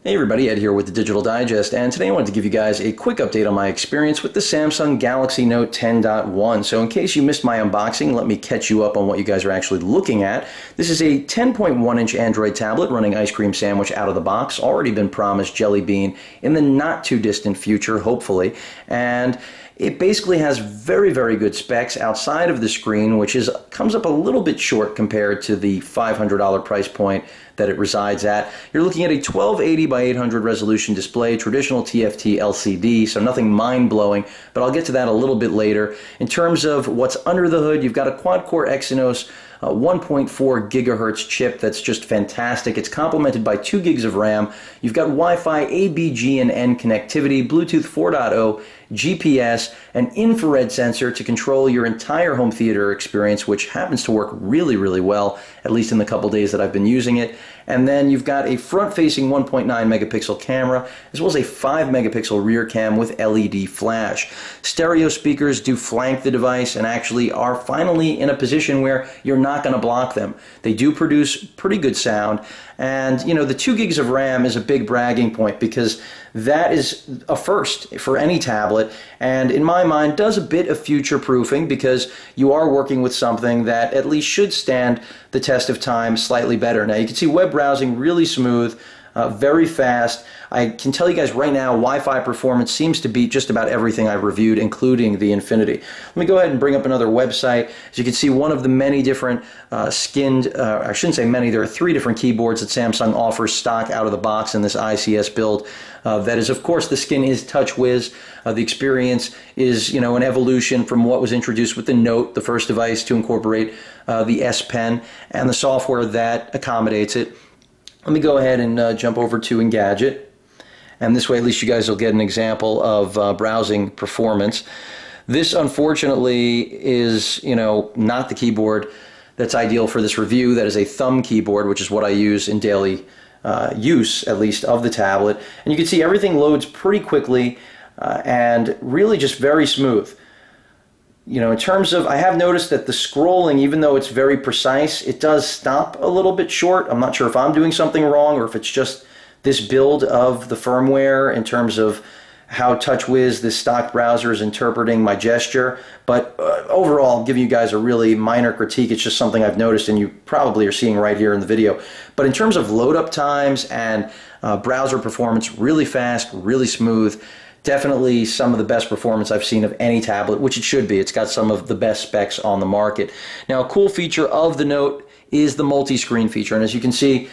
Hey everybody, Ed here with the Digital Digest, and today I wanted to give you guys a quick update on my experience with the Samsung Galaxy Note 10.1. So in case you missed my unboxing, let me catch you up on what you guys are actually looking at. This is a 10.1-inch Android tablet running Ice Cream Sandwich out of the box, already been promised Jelly Bean in the not too distant future, hopefully, and it basically has very, very good specs outside of the screen, which comes up a little bit short compared to the $500 price point that it resides at. You're looking at a 1280 by 800 resolution display, traditional TFT LCD, so nothing mind-blowing, but I'll get to that a little bit later. In terms of what's under the hood, you've got a quad-core Exynos 1.4 gigahertz chip that's just fantastic. It's complemented by 2 gigs of RAM. You've got Wi-Fi, A, B, G, and N connectivity, Bluetooth 4.0, GPS, an infrared sensor to control your entire home theater experience, which happens to work really, really well, at least in the couple days that I've been using it. And then you've got a front-facing 1.9 megapixel camera, as well as a 5 megapixel rear cam with LED flash. Stereo speakers do flank the device and actually are finally in a position where you're not going to block them. They do produce pretty good sound, and you know, the 2 gigs of RAM is a big bragging point because that is a first for any tablet, and in my mind does a bit of future proofing because you are working with something that at least should stand the test of time slightly better. Now you can see web browsing really smooth, very fast. I can tell you guys right now, Wi-Fi performance seems to beat just about everything I've reviewed, including the Infinity. Let me go ahead and bring up another website. As you can see, one of the many different I shouldn't say many, there are 3 different keyboards that Samsung offers stock out of the box in this ICS build. That is, of course, the skin is TouchWiz. The experience is, you know, an evolution from what was introduced with the Note, the first device to incorporate the S Pen, and the software that accommodates it. Let me go ahead and jump over to Engadget, and this way at least you guys will get an example of browsing performance. This unfortunately is, you know, not the keyboard that's ideal for this review. That is a thumb keyboard, which is what I use in daily use, at least, of the tablet. And you can see everything loads pretty quickly and really just very smooth. You know, in terms of, I have noticed that the scrolling, even though it's very precise, it does stop a little bit short. I'm not sure if I'm doing something wrong or if it's just this build of the firmware in terms of how TouchWiz, this stock browser, is interpreting my gesture. But overall, I'm giving you guys a really minor critique. It's just something I've noticed and you probably are seeing right here in the video. But in terms of load up times and browser performance, really fast, really smooth. Definitely some of the best performance I've seen of any tablet, which it should be. It's got some of the best specs on the market. Now, a cool feature of the Note is the multi-screen feature. And as you can see,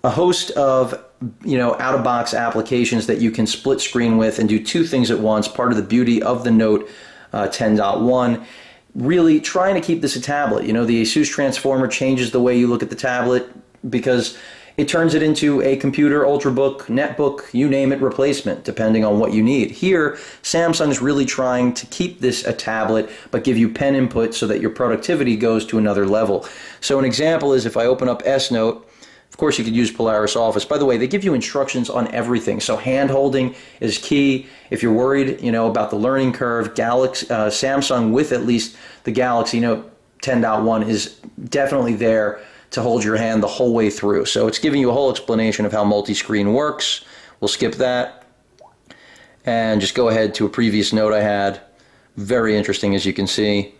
a host of, you know, out-of-box applications that you can split screen with and do 2 things at once. Part of the beauty of the Note 10.1. Really trying to keep this a tablet. You know, the Asus Transformer changes the way you look at the tablet because it turns it into a computer, ultrabook, netbook, you name it, replacement, depending on what you need. Here, Samsung's really trying to keep this a tablet, but give you pen input so that your productivity goes to another level. So an example is if I open up S Note, of course you could use Polaris Office. By the way, they give you instructions on everything, so hand holding is key. If you're worried, you know, about the learning curve, Samsung with at least the Galaxy Note 10.1 is definitely there to hold your hand the whole way through. So it's giving you a whole explanation of how multi-screen works. We'll skip that and just go ahead to a previous note I had. Very interesting, as you can see.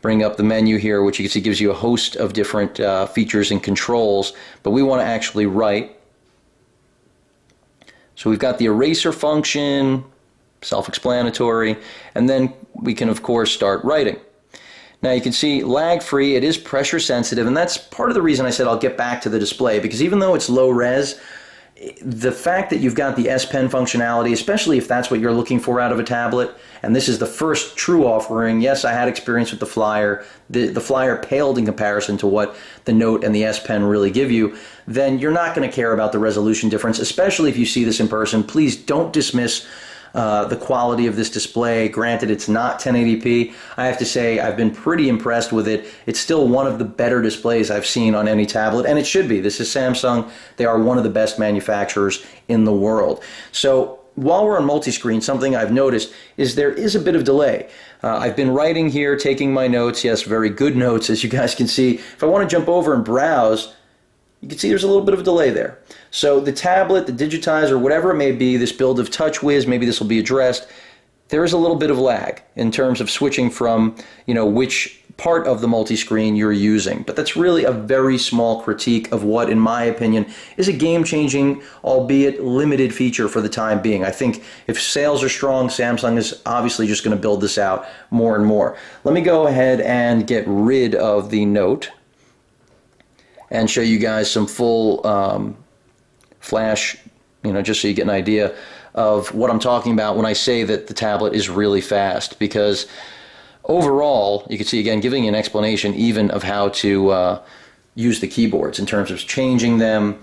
Bring up the menu here, which you can see gives you a host of different features and controls, but we want to actually write. So we've got the eraser function, self-explanatory, and then we can of course start writing. Now you can see lag-free, it is pressure sensitive, and that's part of the reason I said I'll get back to the display, because even though it's low res, the fact that you've got the S Pen functionality, especially if that's what you're looking for out of a tablet, and this is the first true offering. Yes, I had experience with the Flyer. The Flyer paled in comparison to what the Note and the S Pen really give you. Then you're not going to care about the resolution difference, especially if you see this in person. Please don't dismiss the quality of this display. Granted, it's not 1080p. I have to say I've been pretty impressed with it. It's still one of the better displays I've seen on any tablet, and it should be. This is Samsung. They are one of the best manufacturers in the world. So while we're on multi-screen, something I've noticed is there is a bit of delay. I've been writing here, taking my notes. Yes, very good notes, as you guys can see. If I want to jump over and browse, you can see there's a little bit of a delay there. So the tablet, the digitizer, whatever it may be, this build of TouchWiz, maybe this will be addressed. There is a little bit of lag in terms of switching from, which part of the multi-screen you're using. But that's really a very small critique of what, in my opinion, is a game-changing, albeit limited feature for the time being. I think if sales are strong, Samsung is obviously just going to build this out more and more. Let me go ahead and get rid of the Note and show you guys some full flash, just so you get an idea of what I'm talking about when I say that the tablet is really fast, because overall, you can see again giving you an explanation even of how to use the keyboards in terms of changing them,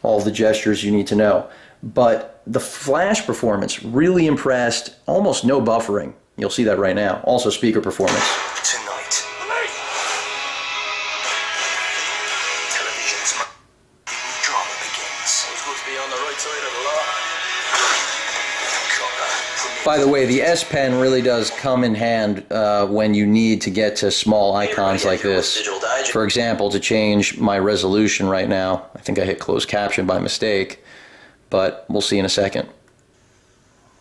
all the gestures you need to know. But the flash performance really impressed, almost no buffering. You'll see that right now. Also speaker performance. Tonight, television's drama begins. Who's going to be on the right side of the law? By the way, the S Pen really does come in hand when you need to get to small icons like this. For example, to change my resolution right now, I think I hit closed caption by mistake, but we'll see in a second.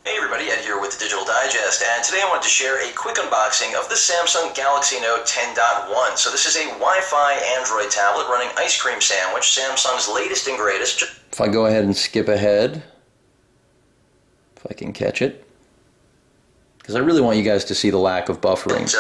Hey everybody, Ed here with the Digital Digest, and today I wanted to share a quick unboxing of the Samsung Galaxy Note 10.1. So this is a Wi-Fi Android tablet running Ice Cream Sandwich, Samsung's latest and greatest. If I go ahead and skip ahead, if I can catch it, because I really want you guys to see the lack of buffering.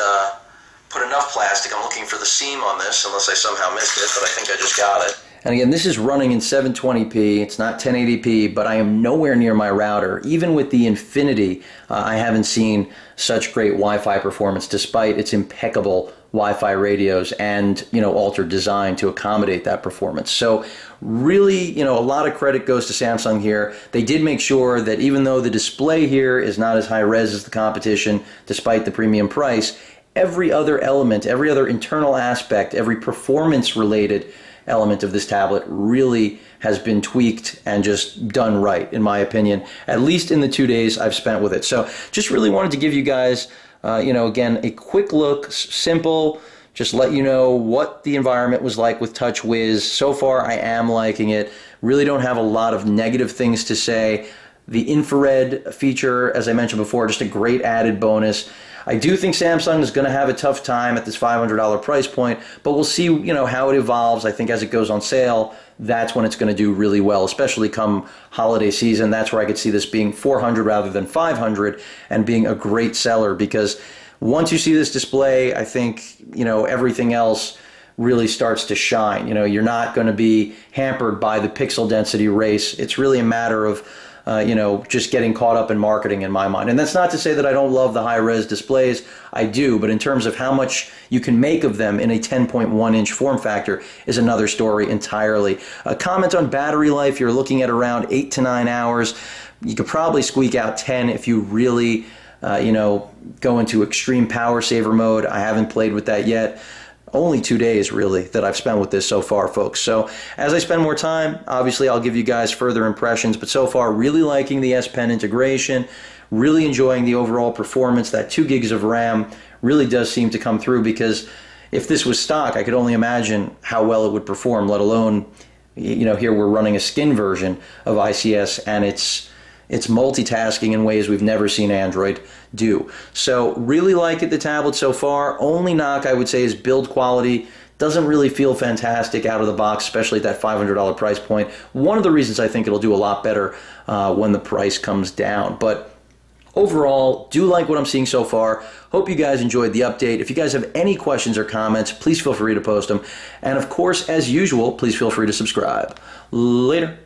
Put enough plastic. I'm looking for the seam on this, unless I somehow missed it, but I think I just got it. And again, this is running in 720p. It's not 1080p, but I am nowhere near my router. Even with the Infinity, I haven't seen such great Wi-Fi performance, despite its impeccable Wi-Fi radios and, altered design to accommodate that performance. So really, a lot of credit goes to Samsung here. They did make sure that even though the display here is not as high res as the competition, despite the premium price, every other element, every other internal aspect, every performance-related element of this tablet really has been tweaked and just done right, in my opinion, at least in the 2 days I've spent with it. So just really wanted to give you guys, again, a quick look, simple, just let you know what the environment was like with TouchWiz. So far, I am liking it. Really don't have a lot of negative things to say. The infrared feature, as I mentioned before, just a great added bonus. I do think Samsung is going to have a tough time at this $500 price point, but we'll see, how it evolves. I think as it goes on sale, that's when it's going to do really well, especially come holiday season. That's where I could see this being $400 rather than $500 and being a great seller, because once you see this display, I think, everything else really starts to shine. You're not going to be hampered by the pixel density race. It's really a matter of just getting caught up in marketing in my mind. And that's not to say that I don't love the high-res displays. I do, but in terms of how much you can make of them in a 10.1-inch form factor is another story entirely. A comment on battery life, you're looking at around 8 to 9 hours. You could probably squeak out 10 if you really, go into extreme power saver mode. I haven't played with that yet. Only 2 days, really, that I've spent with this so far, folks. So as I spend more time, obviously I'll give you guys further impressions, but so far really liking the S Pen integration, really enjoying the overall performance. That 2 gigs of RAM really does seem to come through, because if this was stock, I could only imagine how well it would perform, let alone, here we're running a skin version of ICS, and it's multitasking in ways we've never seen Android do. So really like it, the tablet so far. Only knock I would say is build quality. Doesn't really feel fantastic out of the box, especially at that $500 price point. One of the reasons I think it'll do a lot better when the price comes down. But overall, do like what I'm seeing so far. Hope you guys enjoyed the update. If you guys have any questions or comments, please feel free to post them. And of course, as usual, please feel free to subscribe. Later.